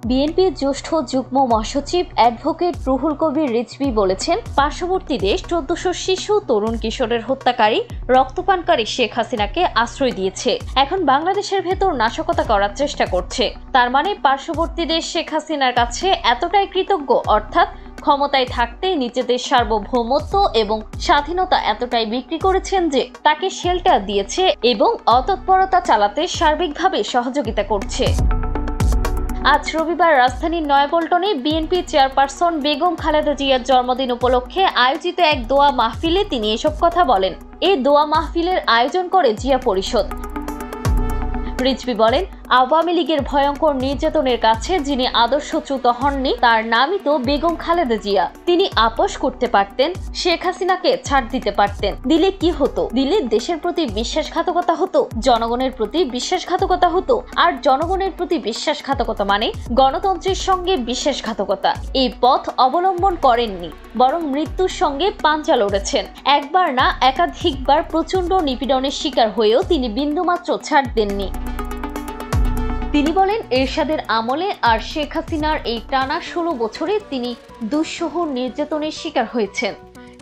বিএনপির জ্যেষ্ঠ যুগ্ম মহাসচিব অ্যাডভোকেট রুহুল কবির রিজভী বলেছেন, পার্শ্ববর্তী দেশ ১৪০০ শিশু তরুণ কিশোরের হত্যাকারী রক্তপানকারী শেখ হাসিনাকে আশ্রয় দিয়েছে, এখন বাংলাদেশের ভেতর নাশকতা করার চেষ্টা করছে। তার মানে পার্শ্ববর্তী দেশ শেখ হাসিনার কাছে এতটাই কৃতজ্ঞ, অর্থাৎ ক্ষমতায় থাকতে নিজেদের সার্বভৌমত্ব এবং স্বাধীনতা এতটাই বিক্রি করেছেন যে তাকে শেল্টার দিয়েছে এবং অতৎপরতা চালাতে সার্বিকভাবে সহযোগিতা করছে। আজ রবিবার রাজধানীর নয়াপল্টনে বিএনপি চেয়ারপারসন বেগম খালেদা জিয়ার জন্মদিন উপলক্ষে আয়োজিত এক দোয়া মাহফিলে তিনি এসব কথা বলেন। এই দোয়া মাহফিলের আয়োজন করে জিয়া পরিষদ। রিজভী বলেন, আওয়ামী লীগের ভয়ঙ্কর নির্যাতনের কাছে যিনি আদর্শচ্যুত হননি তার নামই তো বেগম খালেদা জিয়া। তিনি আপোষ করতে পারতেন, শেখ হাসিনাকে ছাড় দিতে পারতেন। দিলে কি হতো? দিলে দেশের প্রতি বিশ্বাসঘাতকতা হতো, জনগণের প্রতি বিশ্বাসঘাতকতা হতো। আর জনগণের প্রতি বিশ্বাসঘাতকতা মানে গণতন্ত্রের সঙ্গে বিশ্বাসঘাতকতা। এই পথ অবলম্বন করেননি, বরং মৃত্যুর সঙ্গে পাঞ্জা লড়েছেন। একবার না একাধিকবার প্রচন্ড নিপীড়নের শিকার হয়েও তিনি বিন্দুমাত্র ছাড় দেননি। তিনি বলেন, এরশাদের আমলে আর শেখ হাসিনার এই টানা ১৬ বছরে তিনি দুঃসহ নির্যাতনের শিকার হয়েছেন।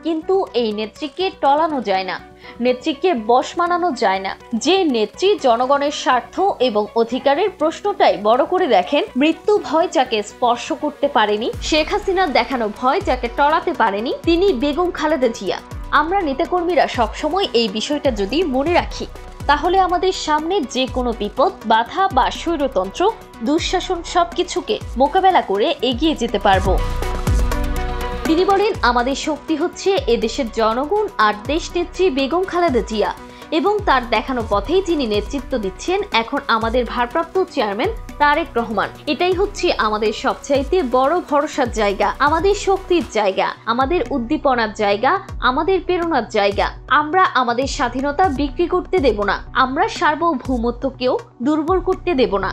কিন্তু এই নেত্রীকে টলানো যায় না, নেত্রীকে বশ মানানো যায় না। যে নেত্রী জনগণের স্বার্থ এবং অধিকারের প্রশ্নটাই বড় করে দেখেন, মৃত্যু ভয় যাকে স্পর্শ করতে পারেনি, শেখ হাসিনার দেখানো ভয় যাকে টলাতে পারেনি, তিনি বেগম খালেদা জিয়া। আমরা নেতাকর্মীরা সবসময় এই বিষয়টা যদি মনে রাখি, তাহলে আমাদের সামনে যে কোনো বিপদ, বাধা বা স্বৈরতন্ত্র, দুঃশাসন সবকিছুকে মোকাবেলা করে এগিয়ে যেতে পারবো। তিনি বলেন, আমাদের শক্তি হচ্ছে এদেশের জনগণ আর দেশনেত্রী বেগম খালেদা জিয়া এবং তার দেখানো পথেই যিনি নেতৃত্ব দিচ্ছেন এখন আমাদের ভারপ্রাপ্ত চেয়ারম্যান তারেক রহমান। এটাই হচ্ছে আমাদের সবচাইতে বড় ভরসার জায়গা, আমাদের শক্তির জায়গা, আমাদের উদ্দীপনার জায়গা, আমাদের প্রেরণার জায়গা। আমরা আমাদের স্বাধীনতা বিক্রি করতে দেব না, আমরা সার্বভৌমত্বকেও দুর্বল করতে দেব না।